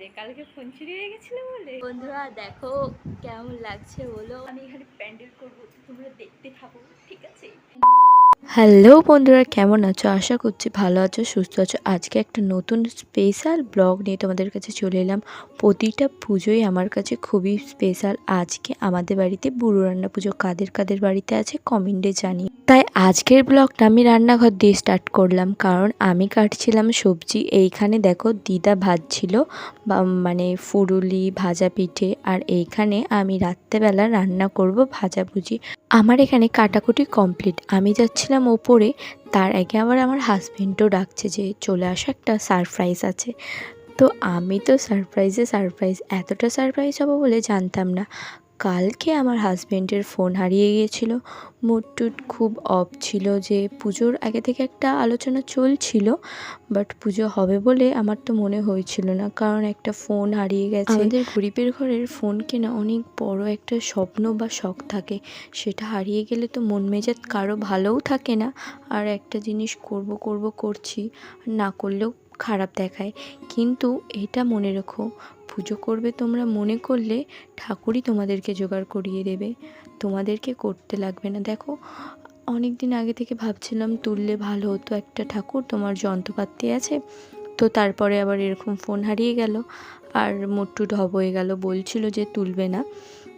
বলে কালকে ফোন চুরি হয়ে গেছিল বলে। বন্ধুরা দেখো কেমন লাগছে বলো। আমি এখানে প্যান্ডেল করবো, তোমরা দেখতে থাকো, ঠিক আছে? হ্যালো বন্ধুরা, কেমন আছো? আশা করছি ভালো আছো, সুস্থ আছো। আজকে একটা নতুন স্পেশাল ব্লগ নিয়ে তোমাদের কাছে চলে এলাম। প্রতিটা পুজোই আমার কাছে খুবই স্পেশাল। আজকে আমাদের বাড়িতে বুড়ো রান্না পুজো। কাদের কাদের বাড়িতে আছে কমেন্টে জানিয়ে। তাই আজকের ব্লগটা আমি রান্নাঘর দিয়ে স্টার্ট করলাম, কারণ আমি কাটছিলাম সবজি। এইখানে দেখো দিদা ভাজছিল মানে ফুরুলি ভাজা পিঠে, আর এইখানে আমি রাত্রেবেলা রান্না করব ভাজাভুজি। আমার এখানে কাটাকুটি কমপ্লিট। আমি যাচ্ছিলাম ওপরে, তার আগে আবার আমার হাজবেন্ডও ডাকছে যে চলে আসো, একটা সারপ্রাইজ আছে। তো আমি তো সারপ্রাইজ এতটা সারপ্রাইজ হবো বলে জানতাম না। কালকে আমার হাজবেন্ডের ফোন হারিয়ে গিয়েছিল। মুড টুড খুব অফ ছিল, যে পুজোর আগে থেকে একটা আলোচনা চলছিল, বাট পুজো হবে বলে আমার তো মনে হয়েছিল না, কারণ একটা ফোন হারিয়ে গেছে। আমাদের গরিবের ঘরের ফোন কেনা অনেক বড় একটা স্বপ্ন বা শখ থাকে, সেটা হারিয়ে গেলে তো মন মেজাজ কারো ভালোও থাকে না। আর একটা জিনিস করছি, না করলেও খারাপ দেখায়। কিন্তু এটা মনে রেখো, পুজো করবে তোমরা মনে করলে ঠাকুরই তোমাদেরকে জোগাড় করিয়ে দেবে, তোমাদেরকে করতে লাগবে না। দেখো, অনেক দিন আগে থেকে ভাবছিলাম তুললে ভালো হতো একটা ঠাকুর, তোমার যন্ত্রপাতি আছে তো। তারপরে আবার এরকম ফোন হারিয়ে গেল, আর মোট্টু ঢব হয়ে গেল, বলছিল যে তুলবে না।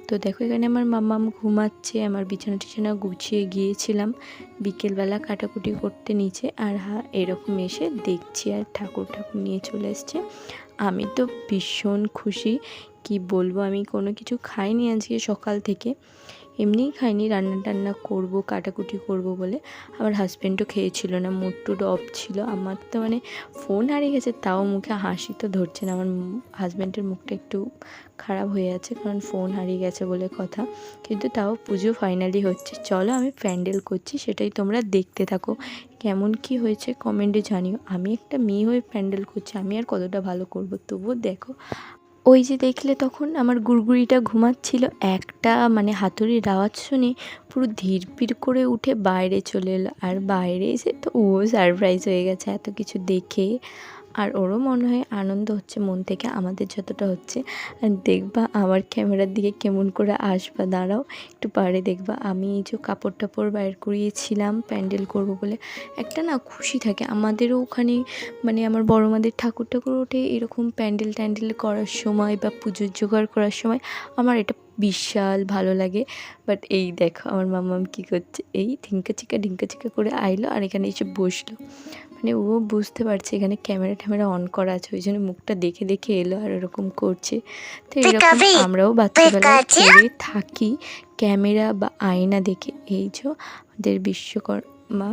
তো দেখো এখানে আমার মাম্মাম ঘুমাচ্ছে, আমার বিছানা টিছানা গুছিয়ে গিয়েছিলাম বিকেলবেলা কাটাকুটি করতে নিচে, আর এরকম এসে দেখছি আর ঠাকুর নিয়ে চলে এসছে। আমি তো ভীষণ খুশি, কি বলবো। আমি কোনো কিছু খাইনি আজকে সকাল থেকে, এমনিই খাইনি, রান্না টান্না করবো কাটাকুটি করব বলে। আমার হাজব্যান্ডও খেয়েছিল না, মুড টুড অফ ছিল। আমার তো মানে ফোন হারিয়ে গেছে, তাও মুখে হাসি তো ধরছে না। আমার হাজব্যান্ডের মুখটা একটু খারাপ হয়ে আছে, কারণ ফোন হারিয়ে গেছে বলে কথা। কিন্তু তাও পুজো ফাইনালি হচ্ছে। চলো আমি প্যান্ডেল করছি, সেটাই তোমরা দেখতে থাকো। কেমন কি হয়েছে কমেন্টে জানিও। আমি একটা মেয়ে হয়ে প্যান্ডেল করছি, আমি আর কতটা ভালো করব, তবুও দেখো। ওই যে দেখলে তখন আমার গুড়গুড়িটা ঘুমাচ্ছিল, একটা মানে হাতুড়ির আওয়াজ শুনে পুরো ধীরপির করে উঠে বাইরে চলে এলো। আর বাইরে এসে তো ও সারপ্রাইজ হয়ে গেছে এত কিছু দেখে। আর ওরও মনে হয় আনন্দ হচ্ছে মন থেকে, আমাদের যতটা হচ্ছে। আর দেখবা আমার ক্যামেরার দিকে কেমন করে আসবা, দাঁড়াও একটু পারে দেখবা। আমি এই যে কাপড় টাপড় বাইর করিয়েছিলাম প্যান্ডেল করব বলে, একটা না খুশি থাকে আমাদেরও ওখানে। মানে আমার বড় মাদের ঠাকুর ওঠে, এরকম প্যান্ডেল ট্যান্ডেল করার সময় বা পুজোর জোগাড় করার সময় আমার এটা বিশাল ভালো লাগে। বাট এই দেখো আমার মাম্মাম কী করছে, এই ঢিঙ্কা চিকা করে আইলো আর এখানে এসে বসলো। মানে ও বুঝতে পারছে এখানে ক্যামেরা ট্যামেরা অন করা আছে, ওই জন্য মুখটা দেখে দেখে এলো আর এরকম করছে। তো এরকম আমরাও বাচ্চাবেলায় করে থাকি, ক্যামেরা বা আয়না দেখে। এই যে আমাদের বিশ্বকর্মা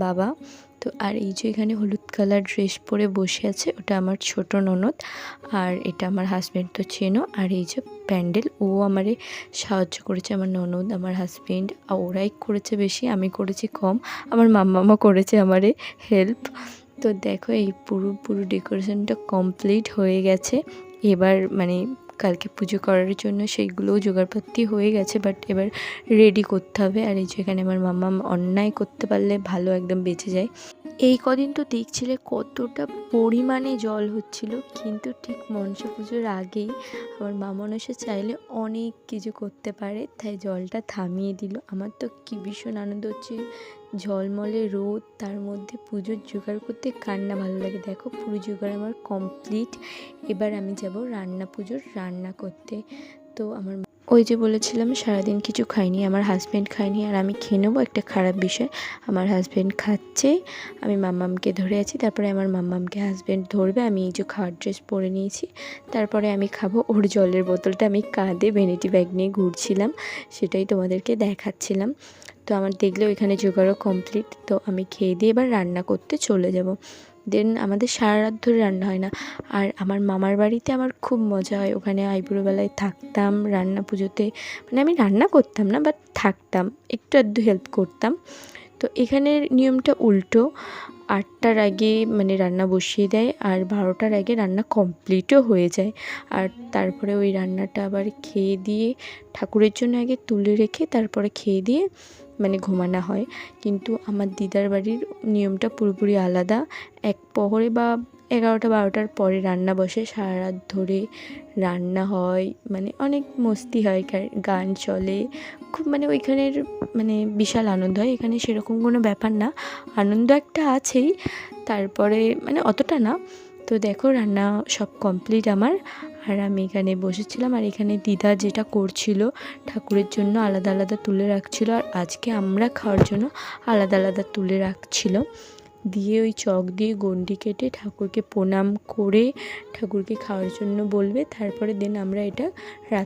বাবা। তো আর এই যে এখানে হলুদ কালার ড্রেস পরে বসে আছে, ওটা আমার ছোট ননদ, আর এটা আমার হাজব্যান্ড তো চেনো। আর এই যে প্যান্ডেল, ও আমারে সাহায্য করেছে, আমার ননদ আমার হাজব্যান্ড ওরাই করেছে বেশি, আমি করেছি কম। আমার মাম্মামা করেছে আমারে হেল্প। তো দেখো এই পুরো ডেকোরেশনটা কমপ্লিট হয়ে গেছে। এবার মানে কালকে পুজো করার জন্য সেইগুলোও জোগাড়পাতি হয়ে গেছে, বাট এবার রেডি করতে হবে। আর এই যেখানে আমার মাম্মা অন্যায় করতে পারলে ভালো একদম বেঁচে যায়। এই কদিন তো দেখছিলে কতটা পরিমাণে জল হচ্ছিল, কিন্তু ঠিক মনসা পুজোর আগেই আমার মামন এসে চাইলে অনেক কিছু করতে পারে, তাই জলটা থামিয়ে দিল। আমার তো কি ভীষণ আনন্দ হচ্ছে, ঝলমলে রোদ, তার মধ্যে পুজোর জোগাড় করতে কার না ভালো লাগে। দেখো পুরো জোগাড় আমার কমপ্লিট। এবার আমি যাব পুজোর রান্না করতে। তো আমার ওই যে বলেছিলাম সারাদিন কিছু খাইনি, আমার হাজব্যান্ড খায়নি, আর আমি খেয়ে নেবো। একটা খারাপ বিষয়, আমার হাজব্যান্ড খাচ্ছে, আমি মাম্মামকে ধরে আছি, তারপরে আমার মাম্মামকে হাজব্যান্ড ধরবে। আমি এই যে খাওয়ার ড্রেস পরে নিয়েছি, তারপরে আমি খাবো। ওর জলের বোতলটা আমি কাঁধে ভ্যানিটি ব্যাগ নিয়ে ঘুরছিলাম, সেটাই তোমাদেরকে দেখাচ্ছিলাম। তো আমার দেখলে ওইখানে জোগাড়ও কমপ্লিট। তো আমি খেয়ে দিয়ে এবার রান্না করতে চলে যাব। দেন আমাদের সারা রাত ধরে রান্না হয় না। আর আমার মামার বাড়িতে আমার খুব মজা হয়, ওখানে আইবুড়োবেলায় থাকতাম রান্না পুজোতে। মানে আমি রান্না করতাম না, বাট থাকতাম, একটু আধটু হেল্প করতাম। তো এখানের নিয়মটা উল্টো, 8টার আগে মানে রান্না বসিয়ে দেয়, আর 12টার আগে রান্না কমপ্লিটও হয়ে যায়। আর তারপরে ওই রান্নাটা আবার খেয়ে দিয়ে ঠাকুরের জন্য আগে তুলে রেখে তারপরে খেয়ে দিয়ে মানে ঘুমানো হয়। কিন্তু আমার দিদার বাড়ির নিয়মটা পুরোপুরি আলাদা। এক প্রহরে বা 11টা 12টার পরে রান্না বসে, সারা রাত ধরে রান্না হয়, মানে অনেক মস্তি হয়, গান চলে খুব, মানে ওইখানের মানে বিশাল আনন্দ হয়। এখানে সেরকম কোনো ব্যাপার না, আনন্দ একটা আছেই, তারপরে মানে অতটা না। তো দেখো রান্না সব কমপ্লিট আমার, আর আমি এখানে বসেছিলাম, আর এখানে দিদা যেটা করছিল ঠাকুরের জন্য আলাদা আলাদা তুলে রাখছিল, আর আজকে আমরা খাওয়ার জন্য আলাদা আলাদা তুলে রাখছিল। দিয়ে ওই চক দিয়ে গণ্ডি কেটে ঠাকুরকে প্রণাম করে ঠাকুরকে খাওয়ার জন্য বলবে, তারপরে দেন আমরা এটা রাত